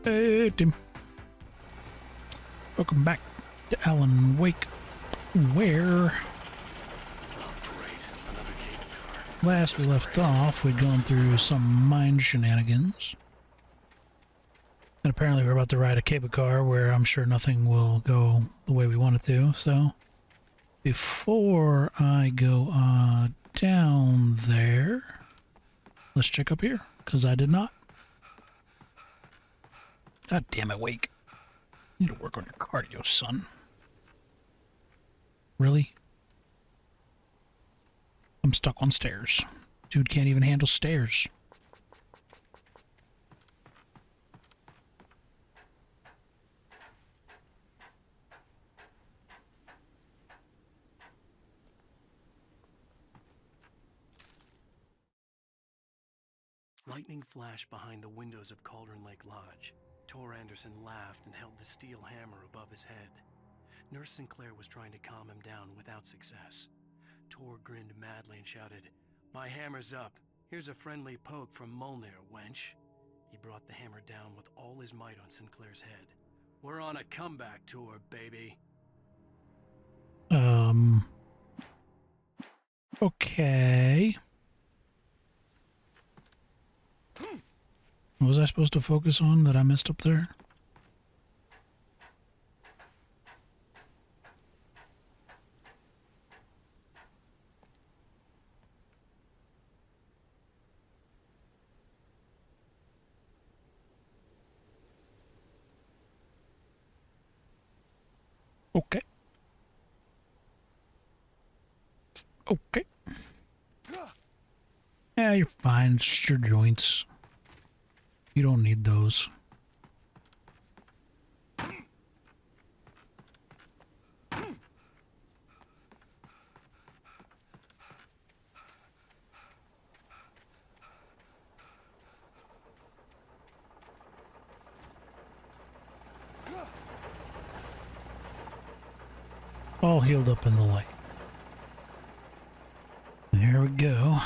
Hey, Tim. Welcome back to Alan Wake, where last we left off, we'd gone through some mine shenanigans. And apparently we're about to ride a cable car where I'm sure nothing will go the way we want it to, so before I go down there, let's check up here, because I did not. God damn it, Wake. You need to work on your cardio, son. Really? I'm stuck on stairs. Dude can't even handle stairs. Lightning flashed behind the windows of Cauldron Lake Lodge. Tor Anderson laughed and held the steel hammer above his head. Nurse Sinclair was trying to calm him down without success. Tor grinned madly and shouted, "My hammer's up. Here's a friendly poke from Molnir, wench." He brought the hammer down with all his might on Sinclair's head. "We're on a comeback tour, baby." Okay. What was I supposed to focus on that I missed up there? Okay. Okay. Yeah, you're fine. It's just your joints. You don't need those. All healed up in the light. Here we go.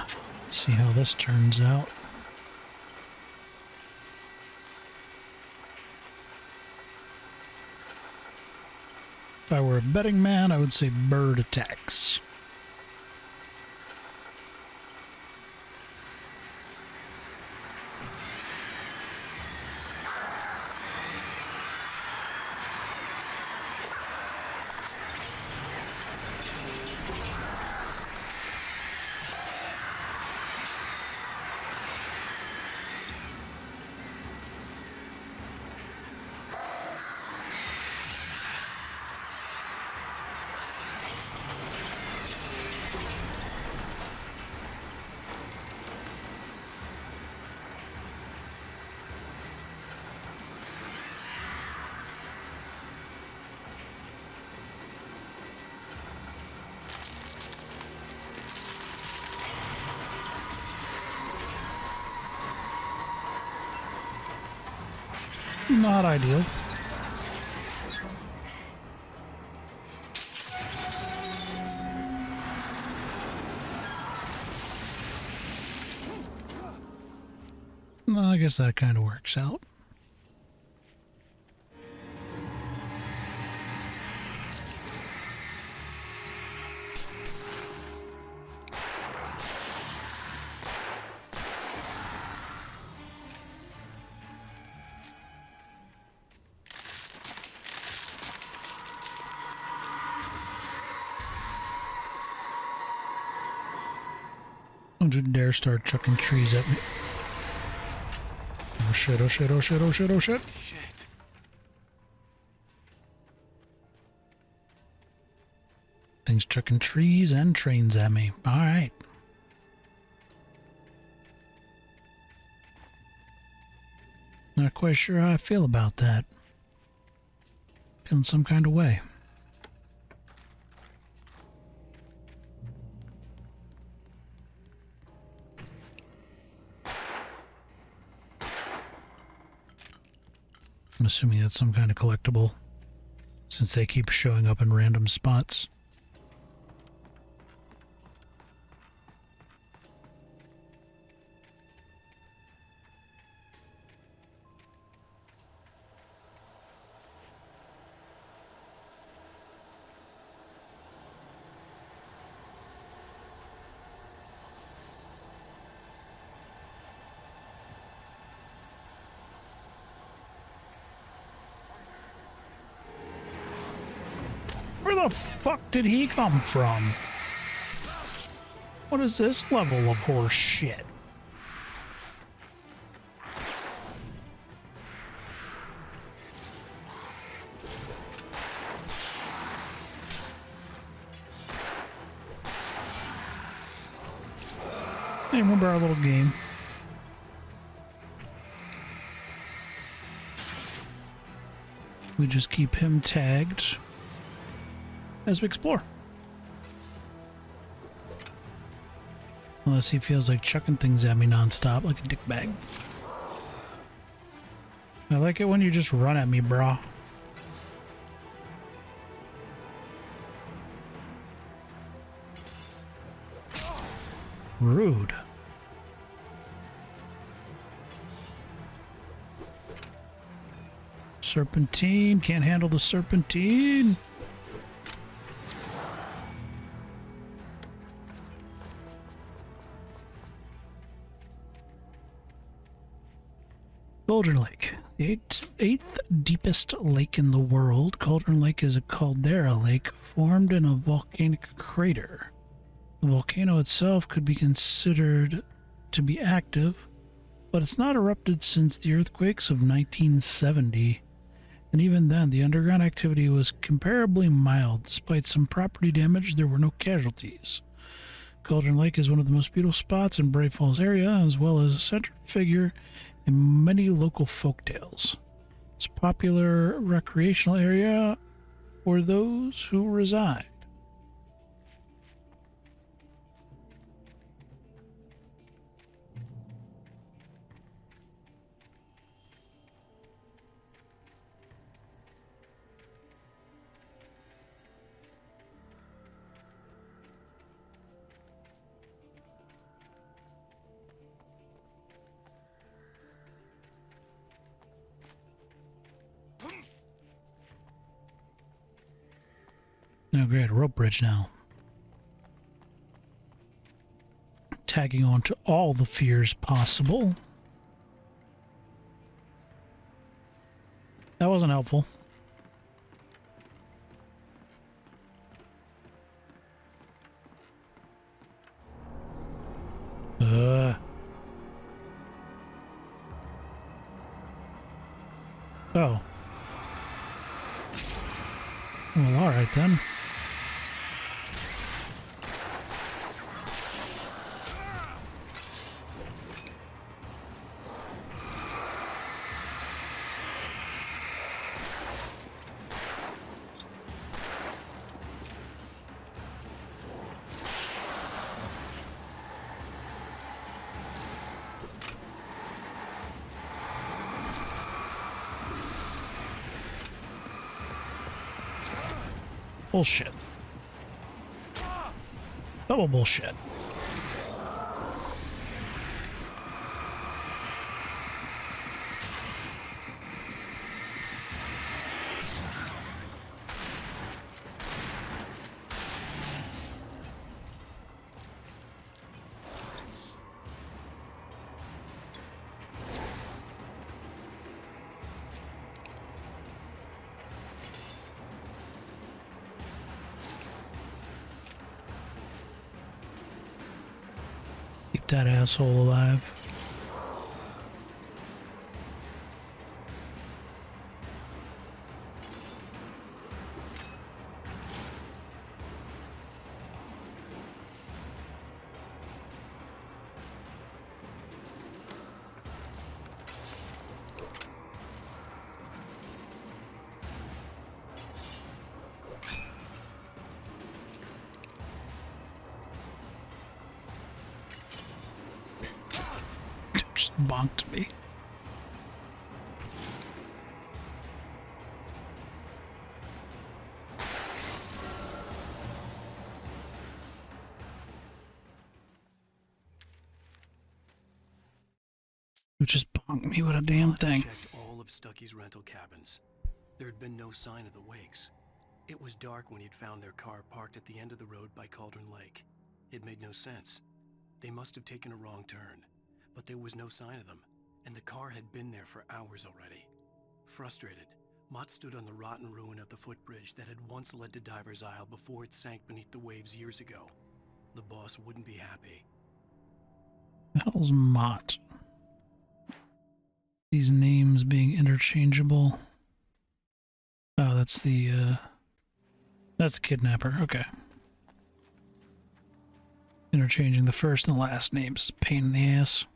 Let's see how this turns out. If I were a betting man, I would say bird attacks. Not ideal. Well, I guess that kind of works out. Don't you dare start chucking trees at me. Oh shit, oh shit, oh shit, oh shit, oh shit. Shit. Things chucking trees and trains at me. Alright. Not quite sure how I feel about that. Feeling some kind of way. I'm assuming that's some kind of collectible, since they keep showing up in random spots. the fuck did he come from? What is this level of horse shit? Hey, remember our little game? We just keep him tagged as we explore. Unless he feels like chucking things at me nonstop like a dickbag. I like it when you just run at me, brah. Rude. Serpentine, can't handle the serpentine. Cauldron Lake, the eighth deepest lake in the world. Cauldron Lake is a caldera lake formed in a volcanic crater. The volcano itself could be considered to be active, but it's not erupted since the earthquakes of 1970. And even then, the underground activity was comparably mild. Despite some property damage, there were no casualties. Cauldron Lake is one of the most beautiful spots in Brave Falls area, as well as a central figure in many local folktales. It's a popular recreational area for those who reside. Now great, a rope bridge now. Tagging on to all the fears possible. That wasn't helpful. Oh. Well, alright then. Bullshit. Double bullshit. Keep that asshole alive. Just bonked me. You just bonked me with a damn thing. Checked all of Stucky's rental cabins. There had been no sign of the wakes. It was dark when he'd found their car parked at the end of the road by Cauldron Lake. It made no sense. They must have taken a wrong turn, but there was no sign of them, and the car had been there for hours already. Frustrated, Mott stood on the rotten ruin of the footbridge that had once led to Diver's Isle before it sank beneath the waves years ago. The boss wouldn't be happy. The hell's Mott? These names being interchangeable. Oh, that's the kidnapper. Okay. Interchanging the first and the last names. Pain in the ass.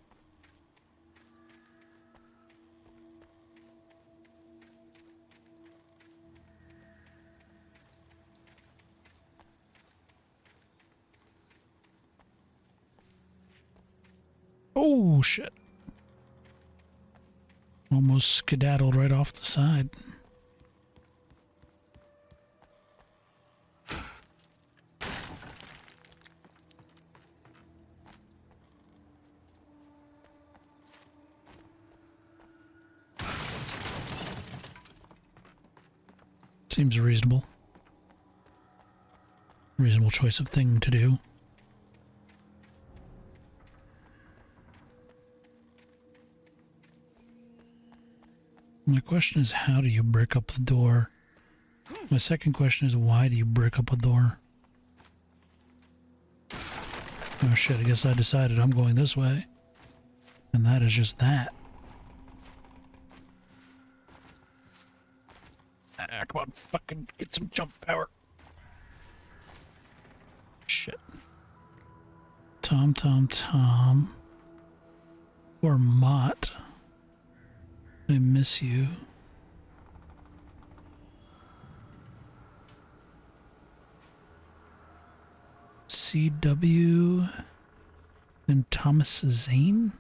Oh, shit. Almost skedaddled right off the side. Seems reasonable. Reasonable choice of thing to do. My question is, how do you brick up the door? My second question is, why do you brick up a door? Oh shit, I guess I decided I'm going this way. And that is just that. Ah, come on, fucking get some jump power. Shit. Tom. Or Mott. I miss you. CW and Thomas Zane?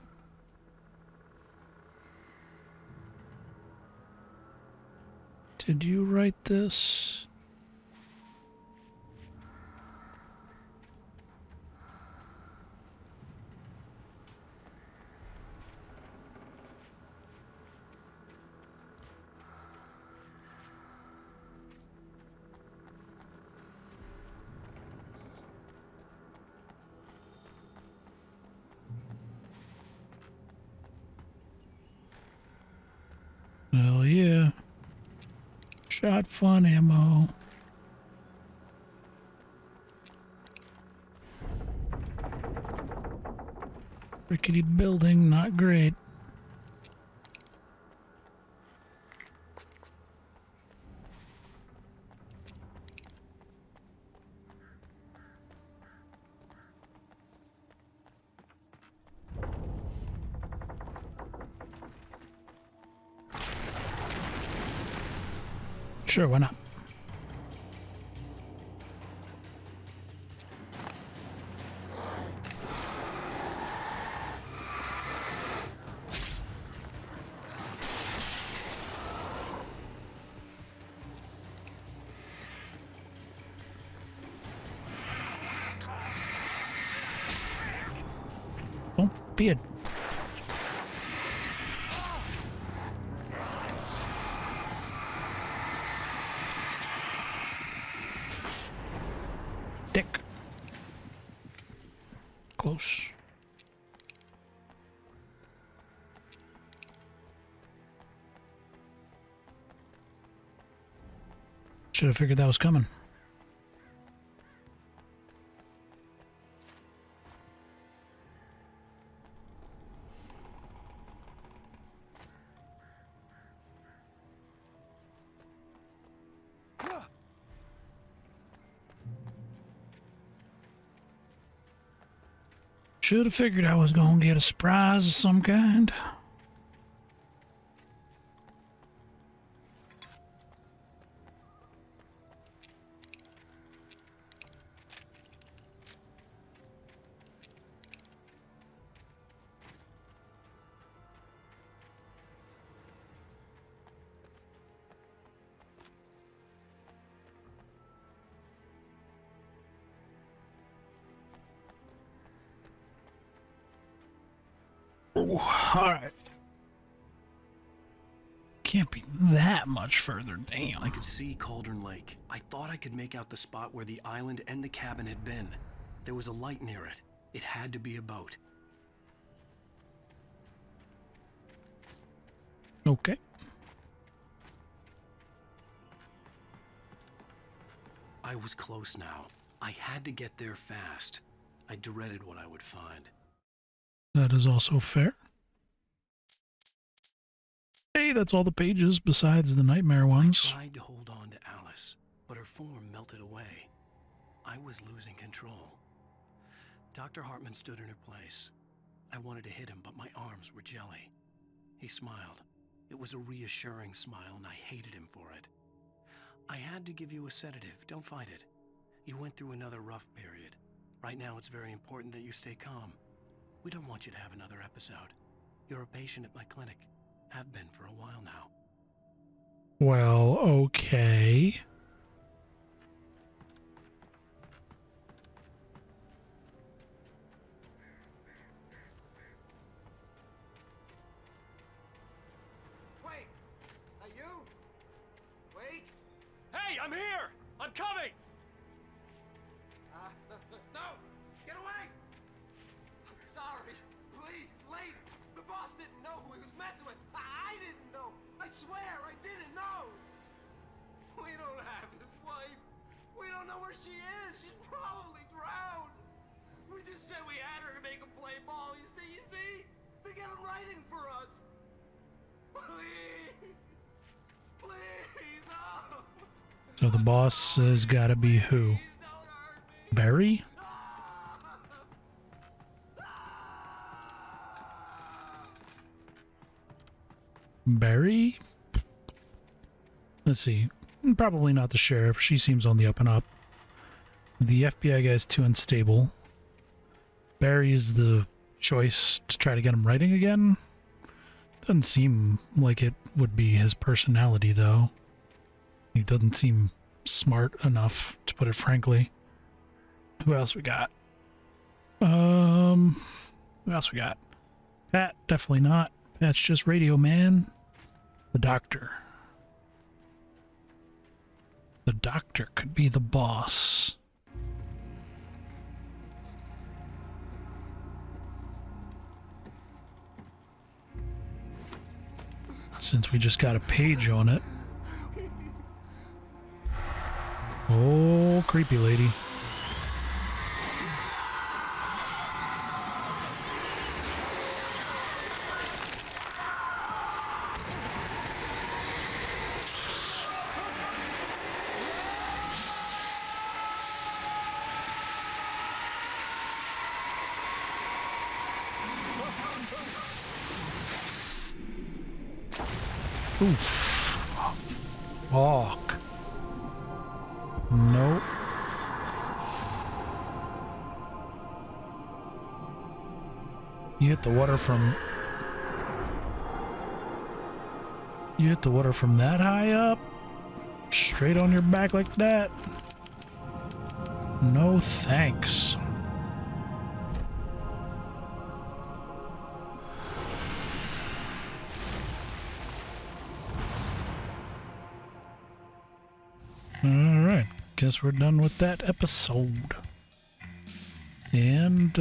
Did you write this? Hell yeah. Shot fun ammo. Rickety building, not great. Sure, why not? Don't be a dick. Close. Should have figured that was coming. Should have figured I was gonna get a surprise of some kind. Alright. Can't be that much further, damn. I could see Cauldron Lake. I thought I could make out the spot where the island and the cabin had been. There was a light near it. It had to be a boat. Okay. I was close now. I had to get there fast. I dreaded what I would find. That is also fair. Hey, that's all the pages besides the nightmare ones. I tried to hold on to Alice, but her form melted away. I was losing control. Dr. Hartman stood in her place. I wanted to hit him, but my arms were jelly. He smiled. It was a reassuring smile, and I hated him for it. I had to give you a sedative. Don't fight it. You went through another rough period. Right now, it's very important that you stay calm. We don't want you to have another episode. You're a patient at my clinic. Have been for a while now. Well, okay. Wait! Are you? Wait! Hey, I'm here! I'm coming! No! Get away! I'm sorry. Please, lady. The boss didn't know who he was messing with. I didn't know. I swear, I didn't know. We don't have his wife. We don't know where she is. She's probably drowned. We just said we had her to make him play ball. You see? To get him writing for us. Please. Please. Oh. So the boss has got to be who? Barry? Barry? Let's see. Probably not the sheriff. She seems on the up and up. The FBI guy's too unstable. Barry's the choice to try to get him writing again. Doesn't seem like it would be his personality, though. He doesn't seem smart enough, to put it frankly. Who else we got? Who else we got? Pat, definitely not. Pat's just radio man. The doctor. The doctor could be the boss. Since we just got a page on it. Oh, creepy lady. Oof. Fuck. Nope. You hit the water from... You hit the water from that high up? Straight on your back like that? No thanks. Alright, guess we're done with that episode. And,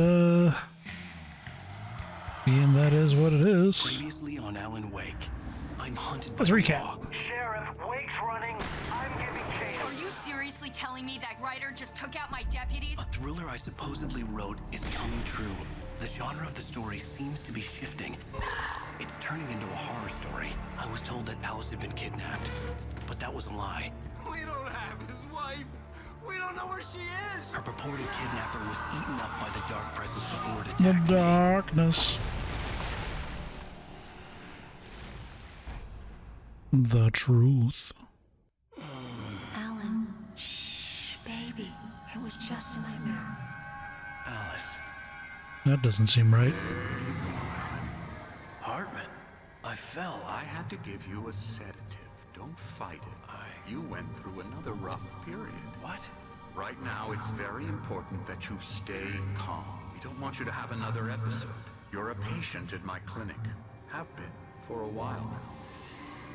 being that is what it is. Previously on Alan Wake, I'm hunted by Let's the recap. law. Sheriff, Wake's running. I'm giving chase. Are you seriously telling me that writer just took out my deputies? A thriller I supposedly wrote is coming true. The genre of the story seems to be shifting. It's turning into a horror story. I was told that Alice had been kidnapped, but that was a lie. We don't have his wife. We don't know where she is. Her purported kidnapper was eaten up by the dark presence before it The attacked me. darkness. The truth. Alan, shh, baby. It was just a nightmare. Alice. That doesn't seem right. Hartman. I fell. I had to give you a sedative. Don't fight it. You went through another rough period. What? Right now, it's very important that you stay calm. We don't want you to have another episode. You're a patient at my clinic. Have been for a while now.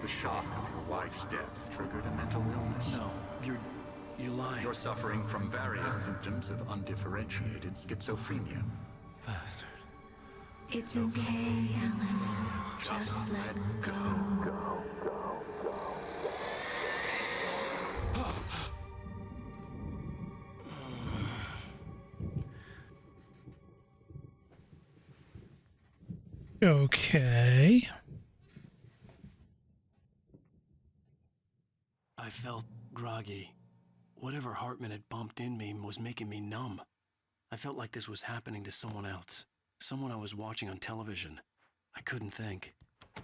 The shock of your wife's death triggered a mental illness. No, you're lying. You're suffering from various symptoms of undifferentiated schizophrenia. Bastard. It's okay, Alan. Just let go. Okay. I felt groggy. Whatever Hartman had bumped in me was making me numb. I felt like this was happening to someone else. Someone I was watching on television. I couldn't think.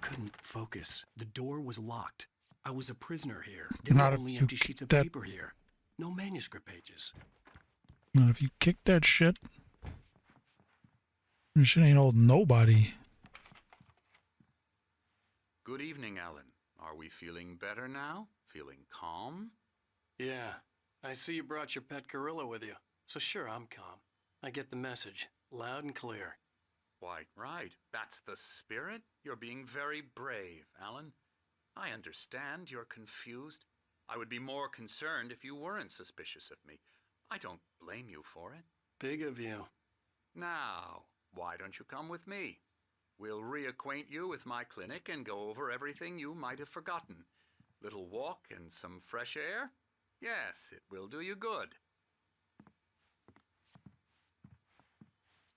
Couldn't focus. The door was locked. I was a prisoner here. There Not were if only you empty kick sheets of that. paper here. No manuscript pages. Not if you kick that shit. This shit ain't holding nobody. Good evening, Alan. Are we feeling better now? Feeling calm? Yeah, I see you brought your pet gorilla with you. So sure, I'm calm. I get the message, loud and clear. Quite right. That's the spirit. You're being very brave, Alan. I understand you're confused. I would be more concerned if you weren't suspicious of me. I don't blame you for it. Big of you. Now, why don't you come with me? We'll reacquaint you with my clinic and go over everything you might have forgotten. Little walk and some fresh air? Yes, it will do you good.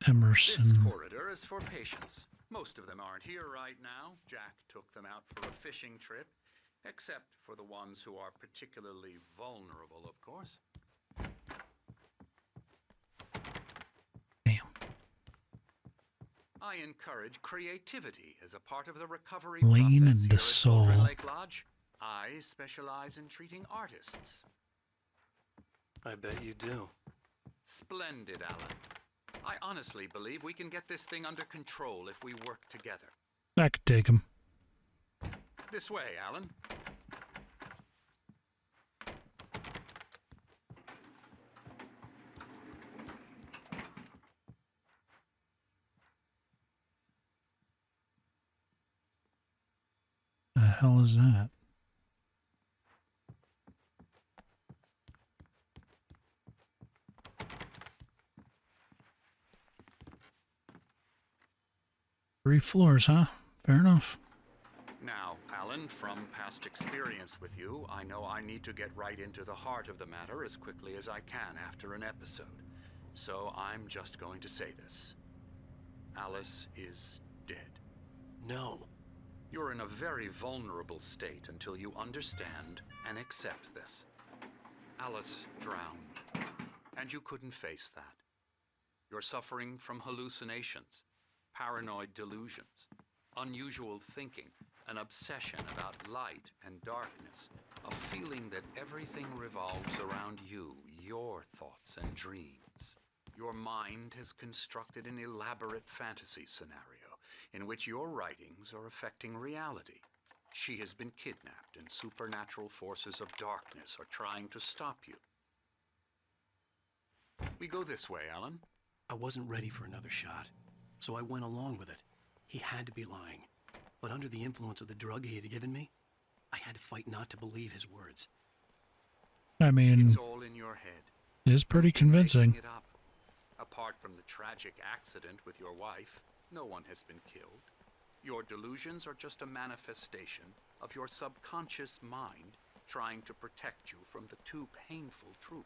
This Emerson. corridor is for patients. Most of them aren't here right now. Jack took them out for a fishing trip, except for the ones who are particularly vulnerable, of course. Damn. I encourage creativity as a part of the recovery Lean process into here at Cauldron soul. Lake Lodge. I specialize in treating artists. I bet you do. Splendid, Alan. I honestly believe we can get this thing under control if we work together. I could take him. This way, Alan. The hell is that? Three floors, huh? Fair enough. Now, Alan, from past experience with you, I know I need to get right into the heart of the matter as quickly as I can after an episode. So I'm just going to say this. Alice is dead. No. You're in a very vulnerable state until you understand and accept this. Alice drowned, and you couldn't face that. You're suffering from hallucinations, paranoid delusions, unusual thinking, an obsession about light and darkness, a feeling that everything revolves around you, your thoughts and dreams. Your mind has constructed an elaborate fantasy scenario in which your writings are affecting reality. She has been kidnapped and supernatural forces of darkness are trying to stop you. We go this way, Alan. I wasn't ready for another shot, so I went along with it. He had to be lying. But under the influence of the drug he had given me, I had to fight not to believe his words. I mean, It's all in your head. it's pretty You've been making convincing. it up. Apart from the tragic accident with your wife, no one has been killed. Your delusions are just a manifestation of your subconscious mind trying to protect you from the too painful truth.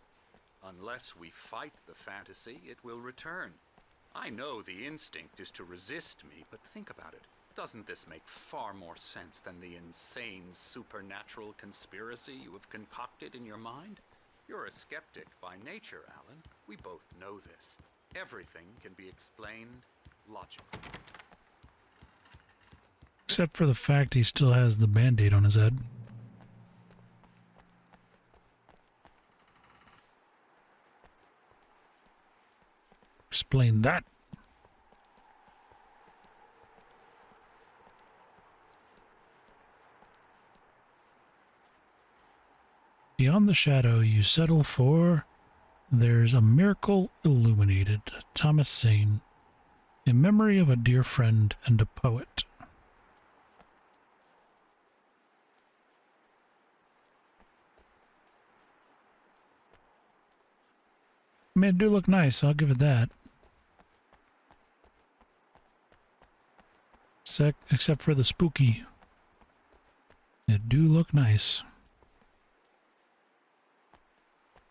Unless we fight the fantasy, it will return. I know the instinct is to resist me, but think about it. Doesn't this make far more sense than the insane supernatural conspiracy you have concocted in your mind? You're a skeptic by nature, Alan. We both know this. Everything can be explained logically. Except for the fact he still has the band-aid on his head. Explain that. Beyond the shadow you settle for, there's a miracle illuminated. Thomas Zane, in memory of a dear friend and a poet. I mean, it do look nice, I'll give it that. Except for the spooky. It do look nice.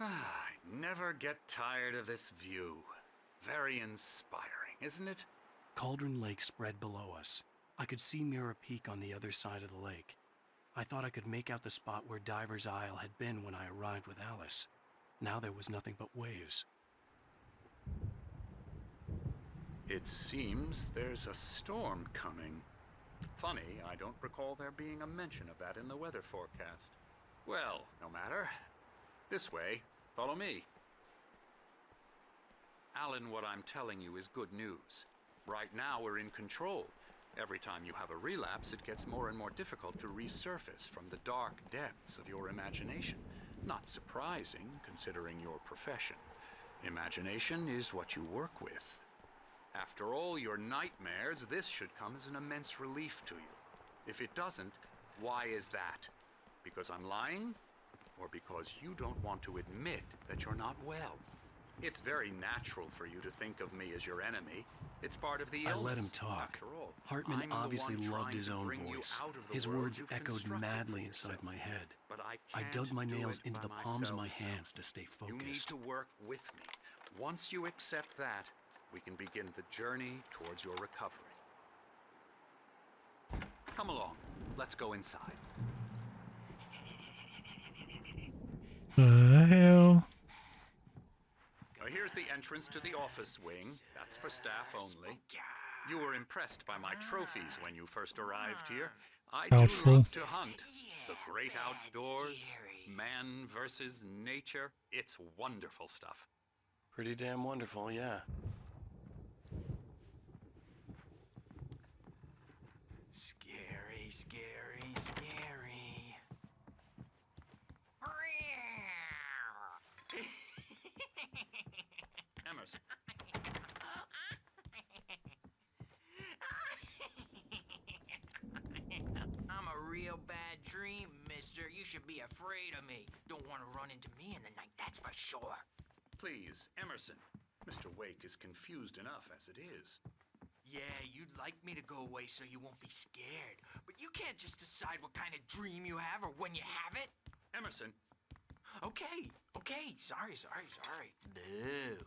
I never get tired of this view. Very inspiring, isn't it? Cauldron Lake spread below us. I could see Mirror Peak on the other side of the lake. I thought I could make out the spot where Diver's Isle had been when I arrived with Alice. Now there was nothing but waves. It seems there's a storm coming. Funny, I don't recall there being a mention of that in the weather forecast. Well, no matter. This way. Follow me. Alan, what I'm telling you is good news. Right now we're in control. Every time you have a relapse, it gets more and more difficult to resurface from the dark depths of your imagination. Not surprising, considering your profession. Imagination is what you work with. After all your nightmares, this should come as an immense relief to you. If it doesn't, why is that? Because I'm lying? Or because you don't want to admit that you're not well? It's very natural for you to think of me as your enemy. It's part of the illness. I let him talk. After all, Hartman I'm the obviously one loved trying his to own bring you voice. out of the His world words you've echoed constructed madly for inside yourself. my head. But I I can't dug my do nails it into by the palms of my myself. hands to stay You need focused. to work with me. Once you accept that, we can begin the journey towards your recovery. Come along. Let's go inside. The hell? Now here's the entrance to the office wing. That's for staff only. You were impressed by my trophies when you first arrived here. I do Doubtful. love to hunt. The great outdoors, man versus nature. It's wonderful stuff. Pretty damn wonderful, yeah. Scary, scary, scary. Emerson. I'm a real bad dream, mister. You should be afraid of me. Don't want to run into me in the night, that's for sure. Please, Emerson. Mr. Wake is confused enough as it is. Yeah, you'd like me to go away so you won't be scared. But you can't just decide what kind of dream you have or when you have it. Emerson, Okay. Sorry. Boo.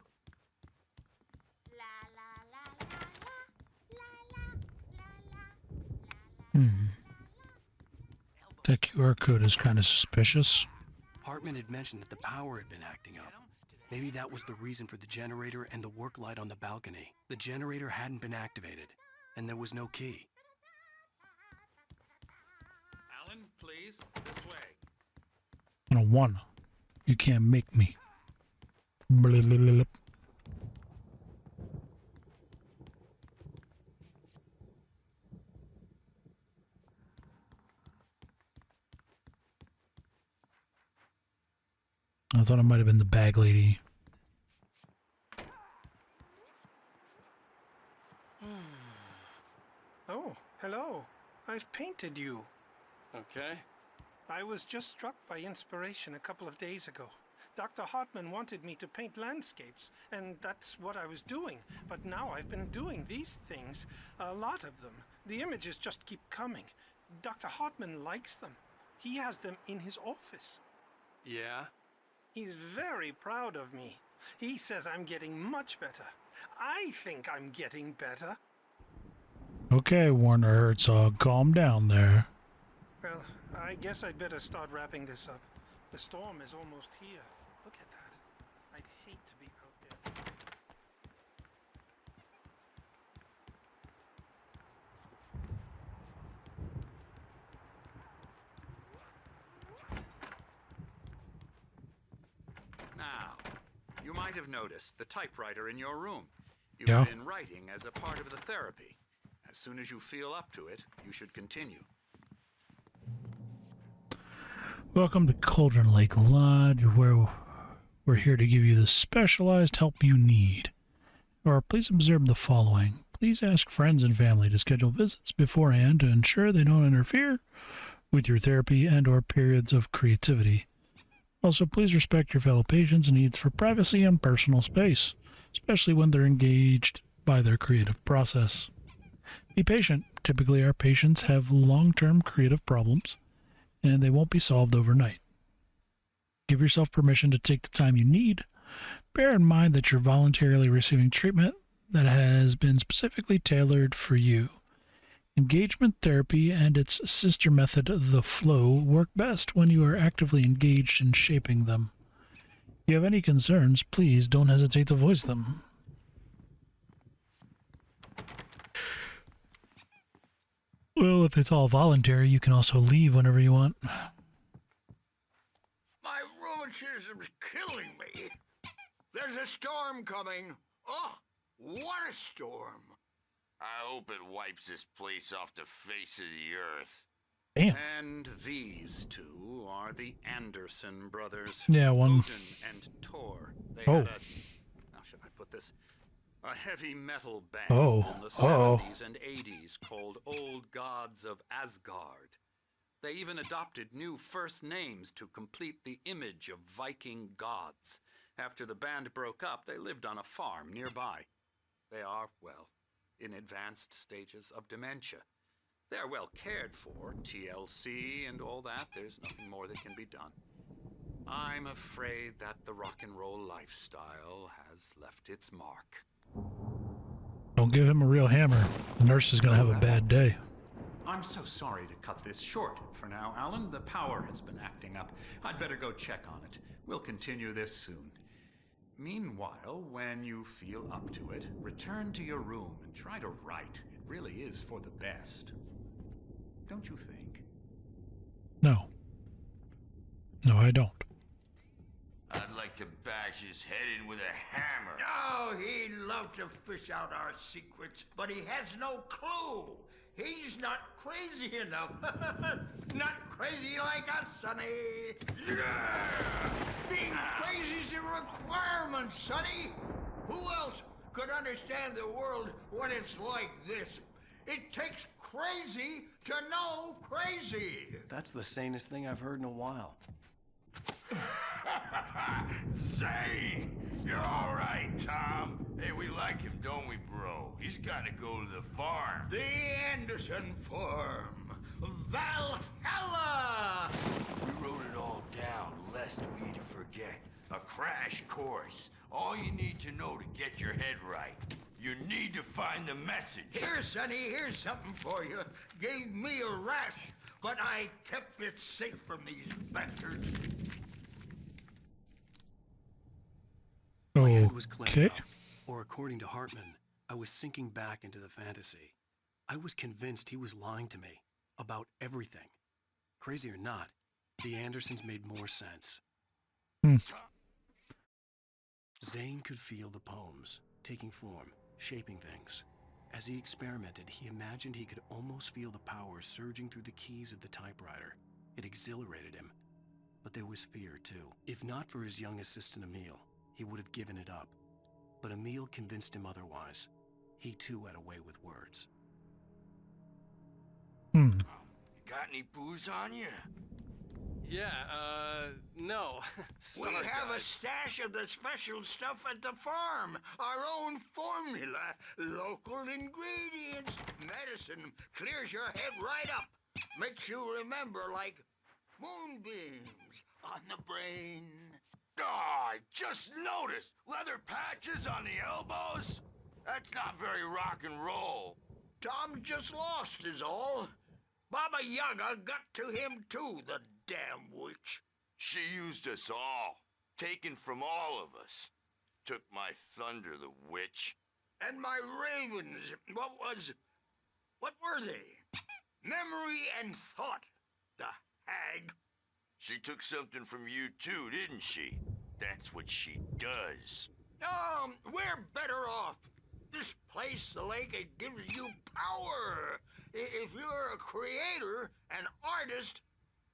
That QR code is kind of suspicious. Hartman had mentioned that the power had been acting up. Maybe that was the reason for the generator and the work light on the balcony. The generator hadn't been activated, and there was no key. Alan, please, this way. I don't wanna. You can't make me. Blablabla. I thought it might have been the bag lady. Oh, hello. I've painted you. Okay. I was just struck by inspiration a couple of days ago. Dr. Hartman wanted me to paint landscapes, and that's what I was doing. But now I've been doing these things, a lot of them. The images just keep coming. Dr. Hartman likes them. He has them in his office. Yeah? He's very proud of me. He says I'm getting much better. I think I'm getting better. Okay, Warner Herzog, calm down there. Well, I guess I'd better start wrapping this up. The storm is almost here. Look at that. I'd hate to be out there today. Now, you might have noticed the typewriter in your room. You've Yeah. been writing as a part of the therapy. As soon as you feel up to it, you should continue. Welcome to Cauldron Lake Lodge, where we're here to give you the specialized help you need. Or please observe the following. Please ask friends and family to schedule visits beforehand to ensure they don't interfere with your therapy and or periods of creativity. Also, please respect your fellow patients' needs for privacy and personal space, especially when they're engaged by their creative process. Be patient. Typically, our patients have long-term creative problems, and they won't be solved overnight. Give yourself permission to take the time you need. Bear in mind that you're voluntarily receiving treatment that has been specifically tailored for you. Engagement therapy and its sister method, the flow, work best when you are actively engaged in shaping them. If you have any concerns, please don't hesitate to voice them. Well, if it's all voluntary, you can also leave whenever you want. My rheumatism's killing me. There's a storm coming. Oh, what a storm. I hope it wipes this place off the face of the earth. Damn. And these two are the Anderson brothers. Yeah, one. Odin and Tor. They Oh. had how should I put this? A heavy metal band Oh. in the Uh-oh. 70s and 80s called Old Gods of Asgard. They even adopted new first names to complete the image of Viking gods. After the band broke up, they lived on a farm nearby. They are, well, in advanced stages of dementia. They're well cared for, TLC and all that. There's nothing more that can be done. I'm afraid that the rock and roll lifestyle has left its mark. Don't give him a real hammer. The nurse is going to have a bad day. I'm so sorry to cut this short for now, Alan. The power has been acting up. I'd better go check on it. We'll continue this soon. Meanwhile, when you feel up to it, return to your room and try to write. It really is for the best. Don't you think? No. No, I don't. I'd like to bash his head in with a hammer. Oh, he'd love to fish out our secrets, but he has no clue. He's not crazy enough. Not crazy like us, Sonny. Yeah! Being crazy's a requirement, Sonny. Who else could understand the world when it's like this? It takes crazy to know crazy. That's the sanest thing I've heard in a while. Zane! You're all right, Tom. Hey, we like him, don't we, bro? He's got to go to the farm. The Anderson Farm. Valhalla! We wrote it all down, lest we forget. A crash course. All you need to know to get your head right. You need to find the message. Here, Sonny, here's something for you. Gave me a rash, but I kept it safe from these bastards. My head was clearing Okay. up, or according to Hartman, I was sinking back into the fantasy. I was convinced he was lying to me about everything. Crazy or not, the Andersons made more sense. Zane could feel the poems, taking form, shaping things. As he experimented, he imagined he could almost feel the power surging through the keys of the typewriter. It exhilarated him. But there was fear, too. If not for his young assistant Emil, he would have given it up. But Emil convinced him otherwise. He too had a way with words. Got any booze on you? Yeah, no. We have a stash of the special stuff at the farm. Our own formula. Local ingredients. Medicine clears your head right up. Makes you remember like moonbeams on the brain. Oh, I just noticed. Leather patches on the elbows? That's not very rock and roll. Tom just lost is all. Baba Yaga got to him too, the damn witch. She used us all. Taken from all of us. Took my thunder, the witch. And my ravens, what were they? Memory and thought, the hag. She took something from you too, didn't she? That's what she does. We're better off. This place, the lake, it gives you power. If you're a creator, an artist,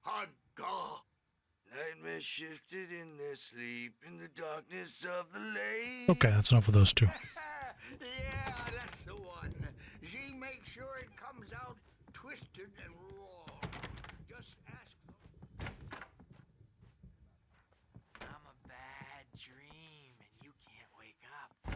a god. Nightmare shifted in their sleep in the darkness of the lake. Okay, that's enough of those two. Yeah, that's the one. She makes sure it comes out twisted and raw. Just ask them. I'm a bad dream, and you can't wake up.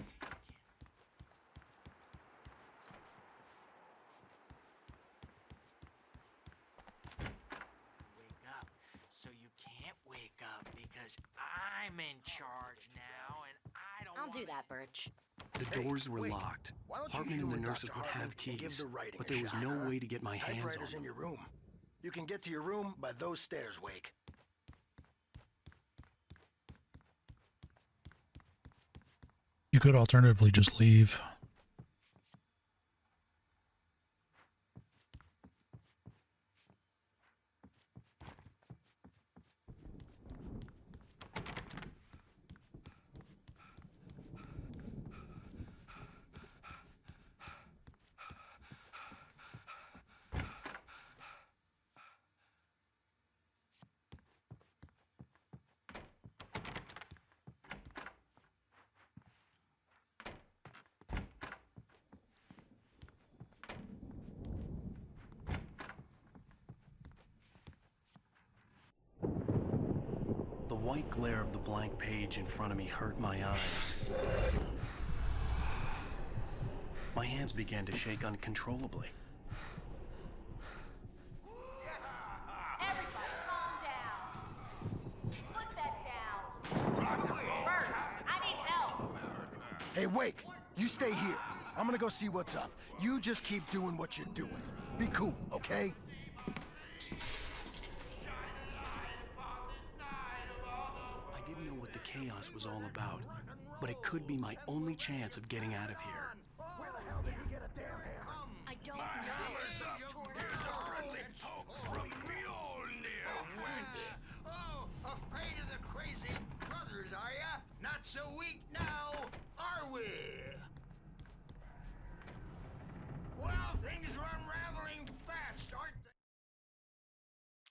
Wake up. So you can't wake up because I'm in charge now, and I don't I'll do wanna- that, Birch. The doors were locked. Hartman and the nurses would have keys, but there was no way to get my hands on Typewriter's in them. your room. You can get to your room by those stairs, Wake. You could alternatively just leave. The white glare of the blank page in front of me hurt my eyes. My hands began to shake uncontrollably. Everybody, calm down. Put that down. Bert, I need help. Hey, Wake, you stay here. I'm gonna go see what's up. You just keep doing what you're doing. Be cool, okay? I didn't know what the chaos was all about, but it could be my only chance of getting out of here. Where the hell did you get a damn hammer? I don't know. Hammer's up. Here's a friendly poke from Mjolnir, wench. Oh, afraid of the crazy brothers, are ya? Not so weak now, are we? Well, things are unraveling fast, aren't they?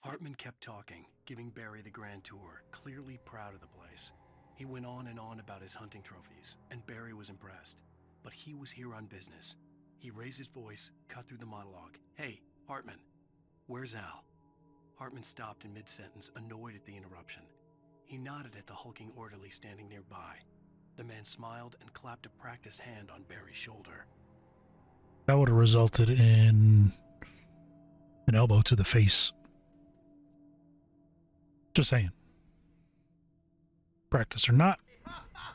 Hartman kept talking, giving Barry the grand tour, clearly proud of the place. He went on and on about his hunting trophies, and Barry was impressed. But he was here on business. He raised his voice, cut through the monologue. Hey, Hartman, where's Al? Hartman stopped in mid-sentence, annoyed at the interruption. He nodded at the hulking orderly standing nearby. The man smiled and clapped a practiced hand on Barry's shoulder. That would have resulted in an elbow to the face. Just saying. Practice or not,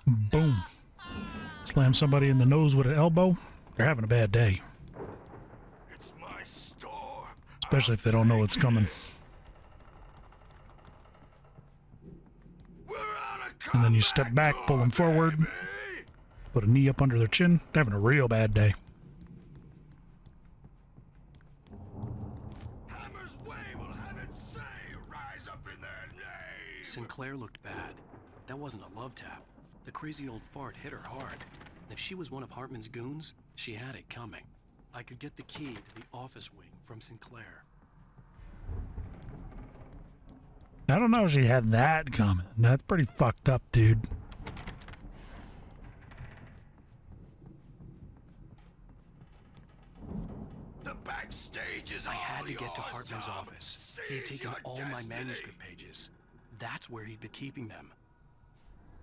boom. Slam somebody in the nose with an elbow, they're having a bad day. It's my store. Especially if they don't know what's coming. We're on a And then you step back, pull them forward, put a knee up under their chin, they're having a real bad day. Hammer's way will have it say, rise up in their name. Sinclair looked bad. That wasn't a love tap. The crazy old fart hit her hard. And if she was one of Hartman's goons, she had it coming. I could get the key to the office wing from Sinclair. I don't know if she had that coming. That's pretty fucked up, dude. The backstage is I had all to get to yours, Hartman's Tom. office. He had Seize taken your all my destiny. manuscript pages. That's where he'd been keeping them.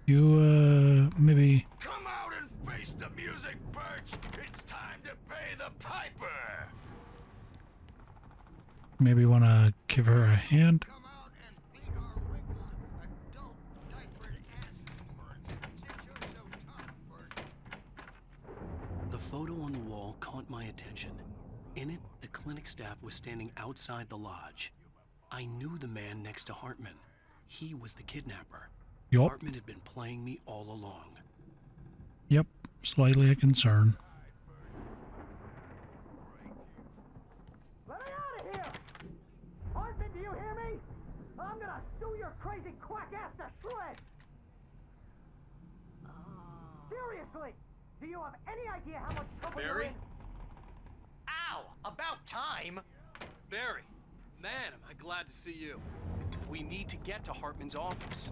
You, maybe... Come out and face the music, Birch. It's time to pay the piper. Maybe want to give her a hand? Come out and beat our wrinkled, adult, diapered asses for it, since you're so tough, Bert. The photo on the wall caught my attention. In it, the clinic staff was standing outside the lodge. I knew the man next to Hartman. He was the kidnapper. Yup. Hartman had been playing me all along. Yep, slightly a concern. Let me out of here! Hartman, do you hear me? I'm gonna sue your crazy quack ass to shreds! Seriously! Do you have any idea how much trouble you're Barry? in? Ow! About time! Barry, man, am I glad to see you. We need to get to Hartman's office.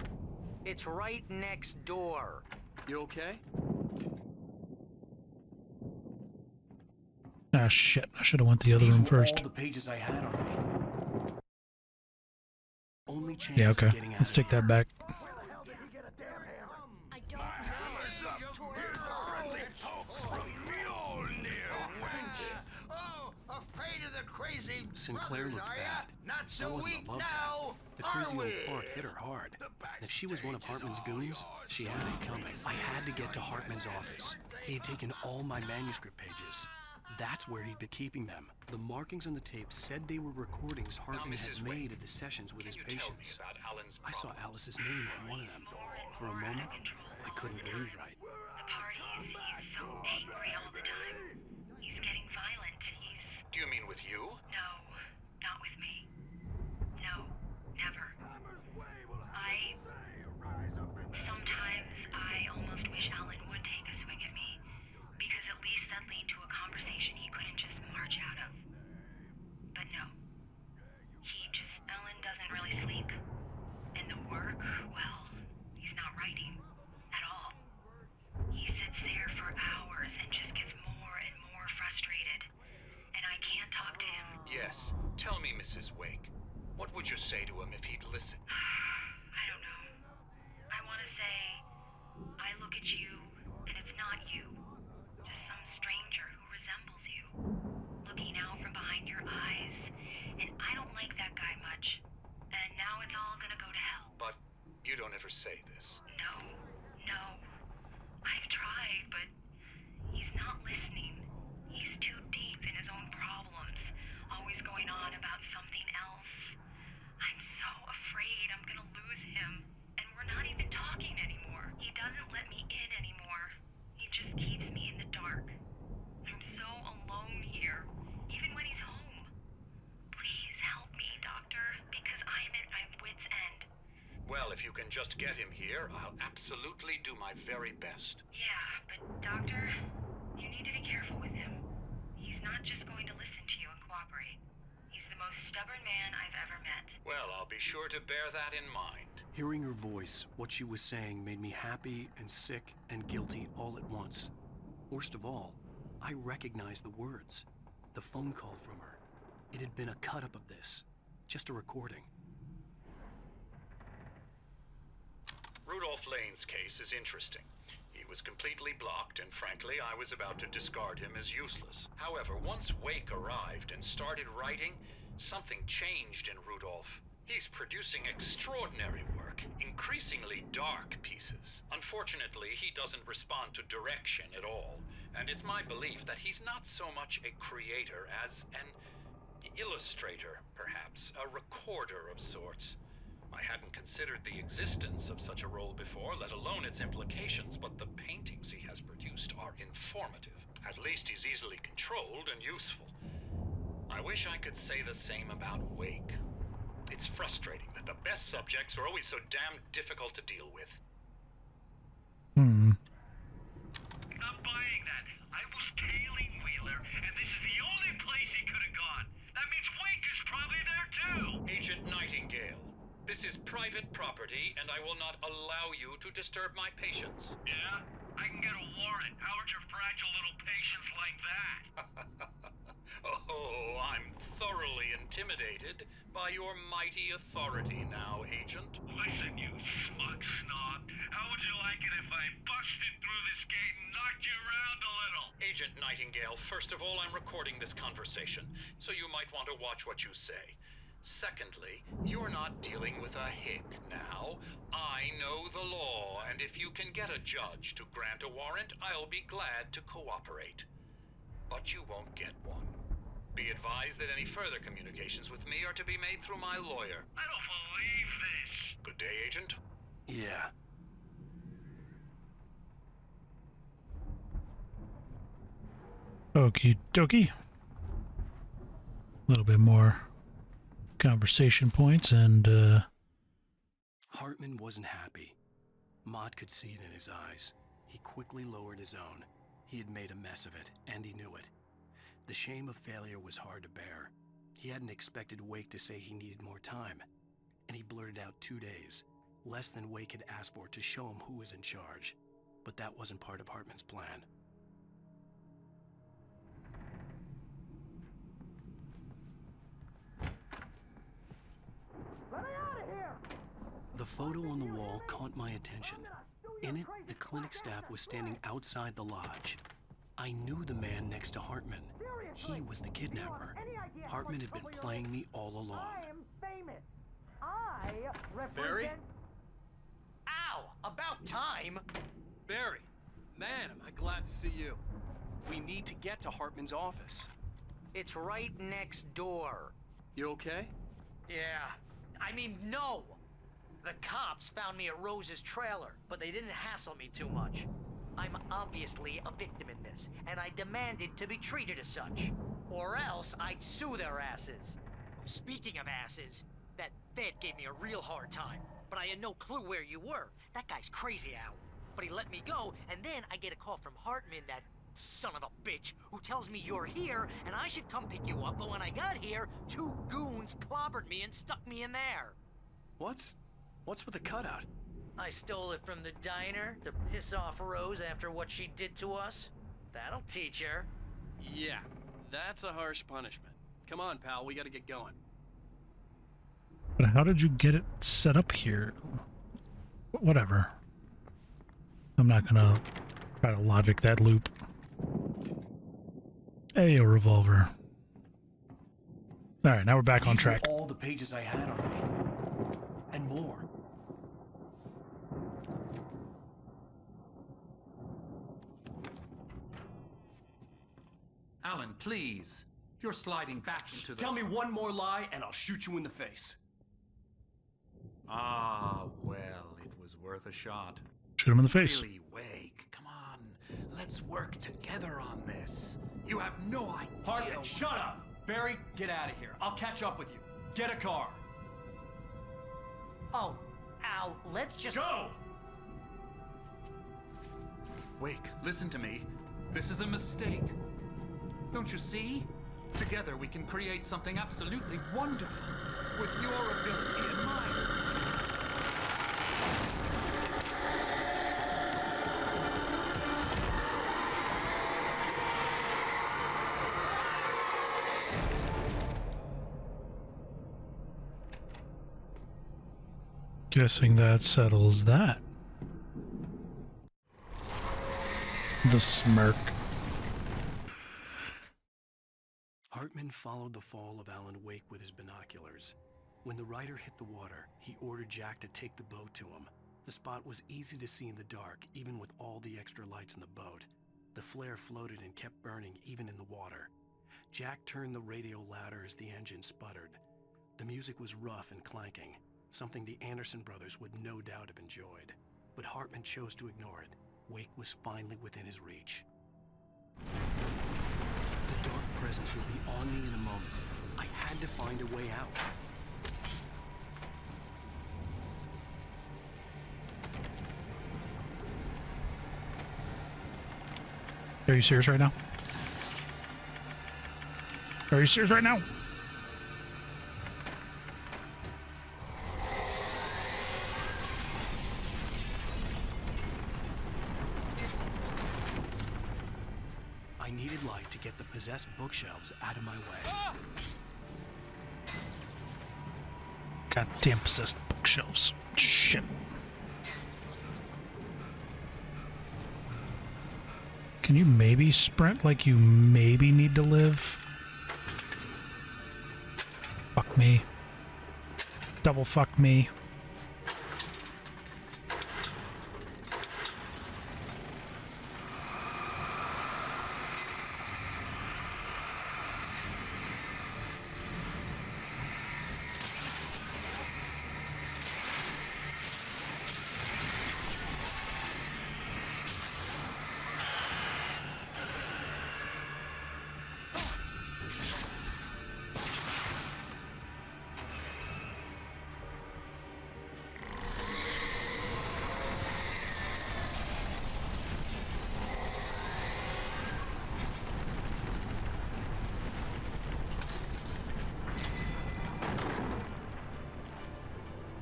It's right next door. You okay? Ah, shit. I should have went the other These room were first. all the pages I had on me. Only chance Yeah, of okay. getting out Let's of take here. that back. Where the hell did he get a damn hammer? I don't Hammer's up. Here's a friendly poke from Mjolnir, wench. Oh, afraid of the crazy crazy Sinclair brothers, looked are ya? bad. Not so That wasn't weak a love now, tap. The are crazy old we? fart hit her hard. And if she was one of Hartman's goons, she had it coming. I had to get to Hartman's office. He had taken all my manuscript pages. That's where he'd been keeping them. The markings on the tape said they were recordings Hartman had made at the sessions with his patients. I saw Alice's name on one of them. For a moment, I couldn't breathe right. The parties, he's so angry all the time. He's getting violent. Do you mean with you? No, not with me. No, never. Sometimes I almost wish Alan would take a swing at me, because at least that lead to a conversation he couldn't just march out of. But no. Alan doesn't really sleep. And the work, well, he's not writing at all. He sits there for hours and just gets more and more frustrated. And I can't talk to him. Yes. Tell me, Mrs. Wake. What would you say to him if he'd listen? I don't know. I want to say, I look at you, and it's not you. Just some stranger who resembles you. Looking out from behind your eyes. And I don't like that guy much. And now it's all gonna go to hell. But you don't ever say this. No. I've tried, but he's not listening. He's too deep in his own problems. Always going on about something else. I'm so afraid I'm gonna lose him. And we're not even talking anymore. He doesn't let me in anymore. He just keeps me in the dark. I'm so alone here, even when he's home. Please help me, Doctor, because I'm at my wit's end. Well, if you can just get him here, I'll absolutely do my very best. Yeah, but Doctor, you need to be careful with him. He's not just going to listen to you and cooperate. He's the most stubborn man I've ever met. Well, I'll be sure to bear that in mind. Hearing her voice, what she was saying made me happy and sick and guilty all at once. Worst of all, I recognized the words. The phone call from her. It had been a cut-up of this. Just a recording. Rudolph Lane's case is interesting. He was completely blocked, and frankly, I was about to discard him as useless. However, once Wake arrived and started writing, something changed in Rudolph. He's producing extraordinary work, increasingly dark pieces. Unfortunately, he doesn't respond to direction at all, and it's my belief that he's not so much a creator as an illustrator, perhaps, a recorder of sorts. I hadn't considered the existence of such a role before, let alone its implications, but the paintings he has produced are informative. At least he's easily controlled and useful. I wish I could say the same about Wake. It's frustrating that the best subjects are always so damn difficult to deal with. Not buying that. I was tailing Wheeler, and this is the only place he could have gone. That means Wake is probably there too! Agent Nightingale, this is private property, and I will not allow you to disturb my patients. Yeah? I can get a warrant. How would your fragile little patients like that? Oh, I'm thoroughly intimidated by your mighty authority now, Agent. Listen, you smug snob. How would you like it if I busted through this gate and knocked you around a little? Agent Nightingale, first of all, I'm recording this conversation, so you might want to watch what you say. Secondly, you're not dealing with a hick now. I know the law, and if you can get a judge to grant a warrant, I'll be glad to cooperate. But you won't get one. Be advised that any further communications with me are to be made through my lawyer. I don't believe this. Good day, Agent. Yeah. Okie dokie. A little bit more conversation points, and Hartman wasn't happy. Mott could see it in his eyes. He quickly lowered his own. He had made a mess of it, and he knew it. The shame of failure was hard to bear. He hadn't expected Wake to say he needed more time, and he blurted out 2 days, less than Wake had asked for to show him who was in charge. But that wasn't part of Hartman's plan. Let me out of here! The photo on the wall caught my attention. In it, the clinic staff was standing outside the lodge. I knew the man next to Hartman. He was the kidnapper. Hartman had been playing me all along. I'm famous. I represent... Barry? Ow! About time! Barry, man, am I glad to see you. We need to get to Hartman's office. It's right next door. You okay? Yeah. I mean, no! The cops found me at Rose's trailer, but they didn't hassle me too much. I'm obviously a victim in this, and I demanded to be treated as such. Or else I'd sue their asses. Speaking of asses, that Fed gave me a real hard time, but I had no clue where you were. That guy's crazy, Al. But he let me go, and then I get a call from Hartman, that son of a bitch, who tells me you're here, and I should come pick you up, but when I got here, 2 goons clobbered me and stuck me in there. What's with the cutout? I stole it from the diner to piss off Rose after what she did to us. That'll teach her. Yeah, that's a harsh punishment. Come on, pal, we gotta get going. But how did you get it set up here? Whatever. I'm not gonna try to logic that loop. Hey, a revolver. Alright, now we're back on track. All the pages I had on me. And more. Alan, please. You're sliding back into the... Tell me one more lie and I'll shoot you in the face. Ah, well, it was worth a shot. Shoot him in the face. Really, Wake, come on. Let's work together on this. You have no idea... Hartman, shut up! Barry, get out of here. I'll catch up with you. Get a car. Oh, Al, let's just... Go! Wake, listen to me. This is a mistake. Don't you see? Together we can create something absolutely wonderful. With your ability and mine. Guessing that settles that. The smirk. Hartman followed the fall of Alan Wake with his binoculars. When the rider hit the water, he ordered Jack to take the boat to him. The spot was easy to see in the dark, even with all the extra lights in the boat. The flare floated and kept burning even in the water. Jack turned the radio louder as the engine sputtered. The music was rough and clanking, something the Anderson brothers would no doubt have enjoyed. But Hartman chose to ignore it. Wake was finally within his reach. The dark presence would be on me in a moment. I had to find a way out. Are you serious right now? Are you serious right now? I needed light to get the possessed bookshelves out of my way. Goddamn possessed bookshelves. Shit. Can you maybe sprint like you maybe need to live? Fuck me. Double fuck me.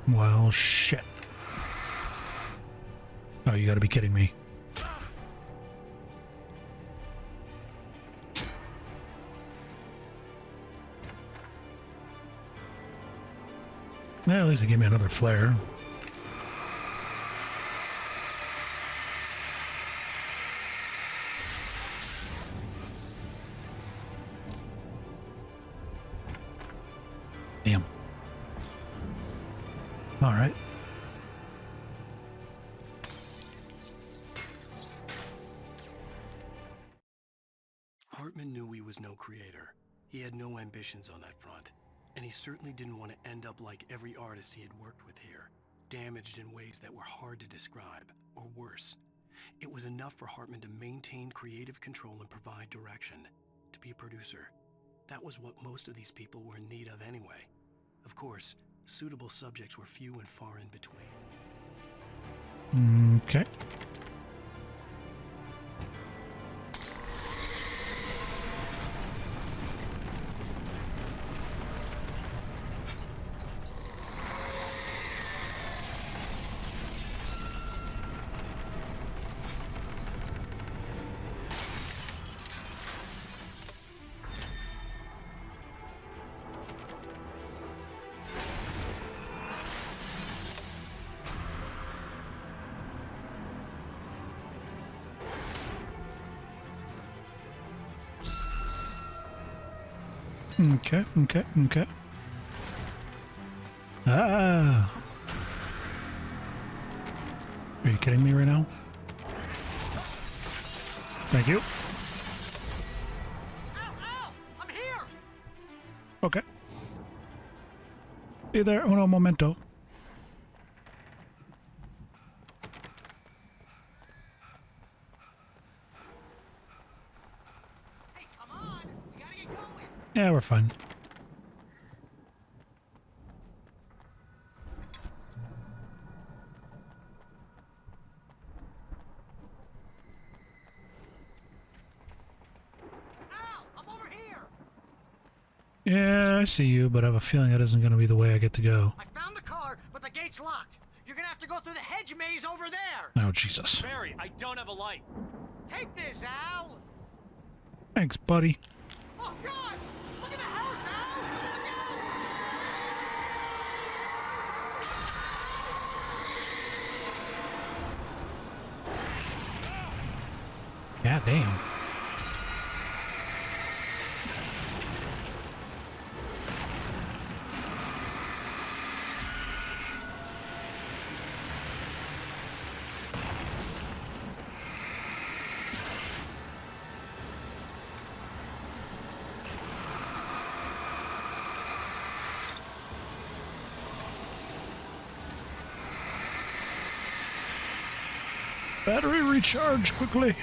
Well, shit. Oh, you gotta be kidding me. Well, at least they gave me another flare. All right. Hartman knew he was no creator. He had no ambitions on that front. And he certainly didn't want to end up like every artist he had worked with here, damaged in ways that were hard to describe, or worse. It was enough for Hartman to maintain creative control and provide direction, to be a producer. That was what most of these people were in need of anyway. Of course, suitable subjects were few and far in between. Okay. Okay, okay, okay. Ah! Are you kidding me right now? Thank you. Ow, ow! I'm here! Okay. Be there, uno momento. Hey, come on! We gotta get going! Yeah, we're fine. Ow! I'm over here! Yeah, I see you, but I have a feeling that isn't going to be the way I get to go. I found the car, but the gate's locked. You're gonna have to go through the hedge maze over there! Oh, Jesus. Barry, I don't have a light. Take this, Al! Thanks, buddy. Oh, God! Look at the house, Al! Look out! God damn. Battery recharge quickly.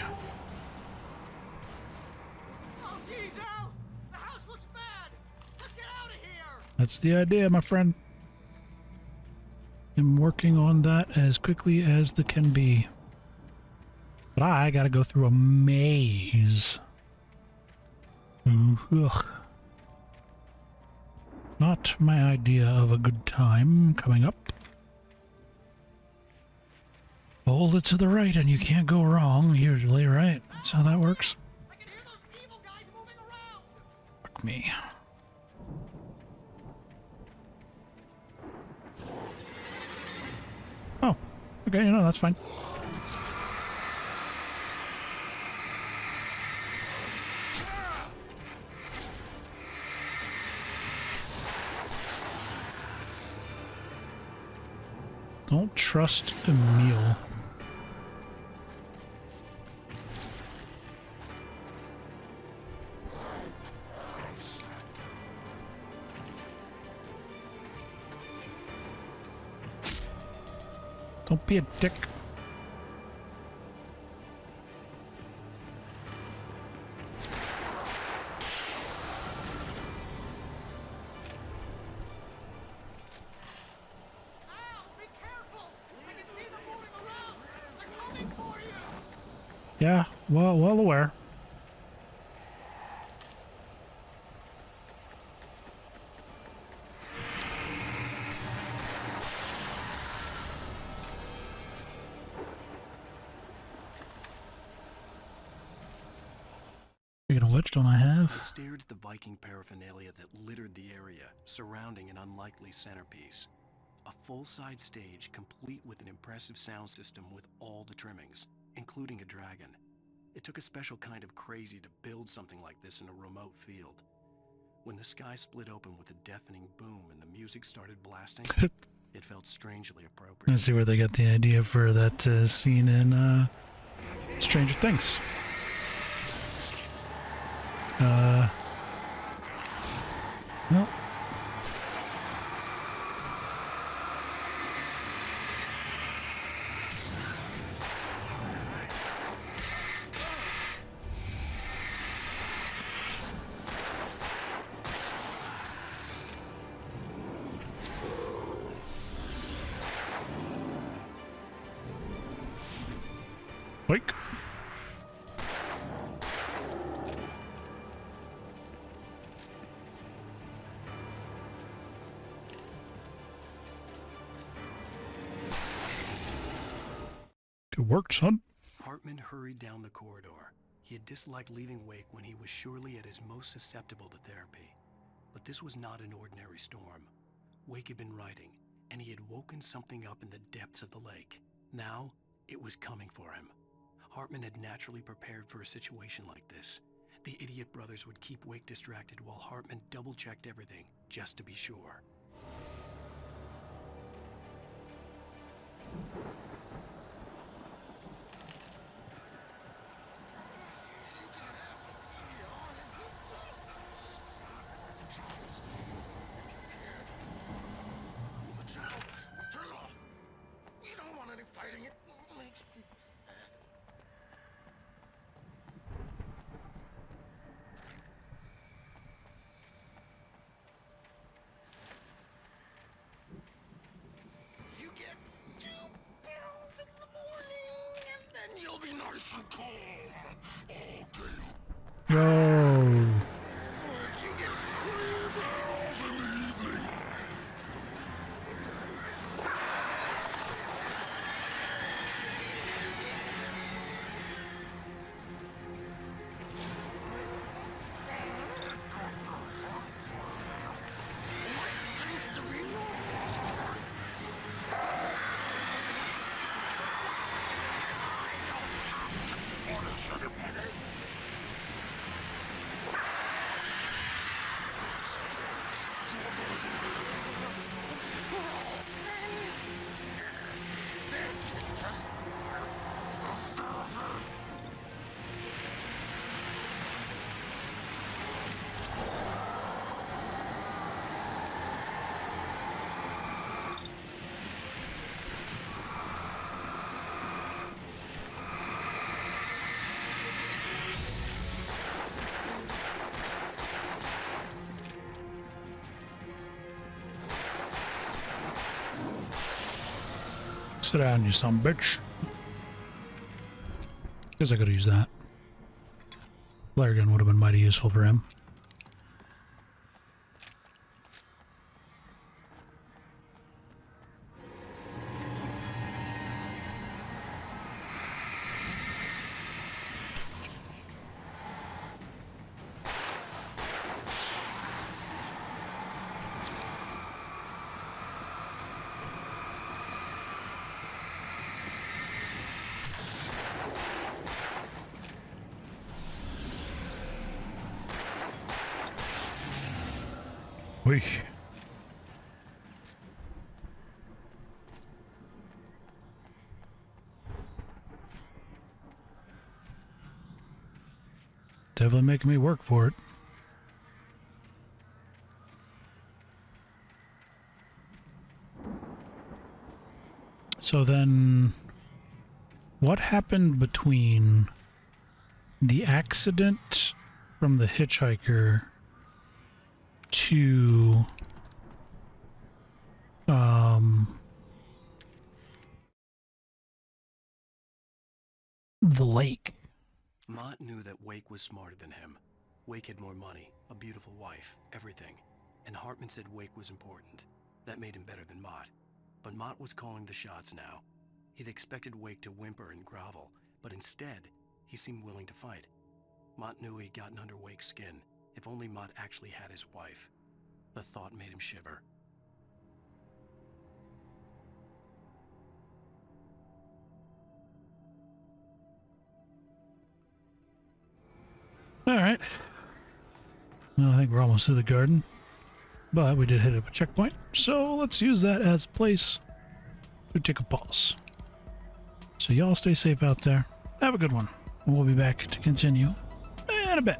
Oh, jeez, Al! The house looks bad! Let's get out of here! That's the idea, my friend. I'm working on that as quickly as the can be. But I gotta go through a maze. Ugh. Not my idea of a good time coming up. Hold it to the right and you can't go wrong, usually, right? That's how that works. I can hear those evil guys moving around! Fuck me. Oh, okay, that's fine. Don't trust Emil. Don't be a dick. Al, be careful! I can see them moving around! They're coming for you! Yeah, well aware. Speaking of which, don't I I have? stared at the Viking paraphernalia that littered the area, surrounding an unlikely centerpiece. A full-size stage complete with an impressive sound system with all the trimmings, including a dragon. It took a special kind of crazy to build something like this in a remote field. When the sky split open with a deafening boom and the music started blasting, It felt strangely appropriate. Let's see where they got the idea for that scene in Stranger Things. Well. Wake. Good work, son. Hartman hurried down the corridor. He had disliked leaving Wake when he was surely at his most susceptible to therapy. But this was not an ordinary storm. Wake had been writing, and he had woken something up in the depths of the lake. Now, it was coming for him. Hartman had naturally prepared for a situation like this. The idiot brothers would keep Wake distracted while Hartman double-checked everything, just to be sure. Turn it off. We don't want any fighting. It makes people sad. You get 2 pills in the morning, and then you'll be nice and calm all day. Yo. You get 3 pills in the evening. Sit down, you son of a bitch. Guess I could have used that. Flare gun would have been mighty useful for him. Whee. Definitely making me work for it. So then, what happened between the accident from the hitchhiker to the lake? Mott knew that Wake was smarter than him. Wake had more money, a beautiful wife, everything. And Hartman said Wake was important. That made him better than Mott. But Mott was calling the shots now. He'd expected Wake to whimper and grovel, but instead, he seemed willing to fight. Mott knew he'd gotten under Wake's skin. If only Mott actually had his wife. The thought made him shiver. All right. Well, I think we're almost through the garden. But we did hit a checkpoint, so let's use that as a place to take a pause. So y'all stay safe out there. Have a good one. We'll be back to continue in a bit.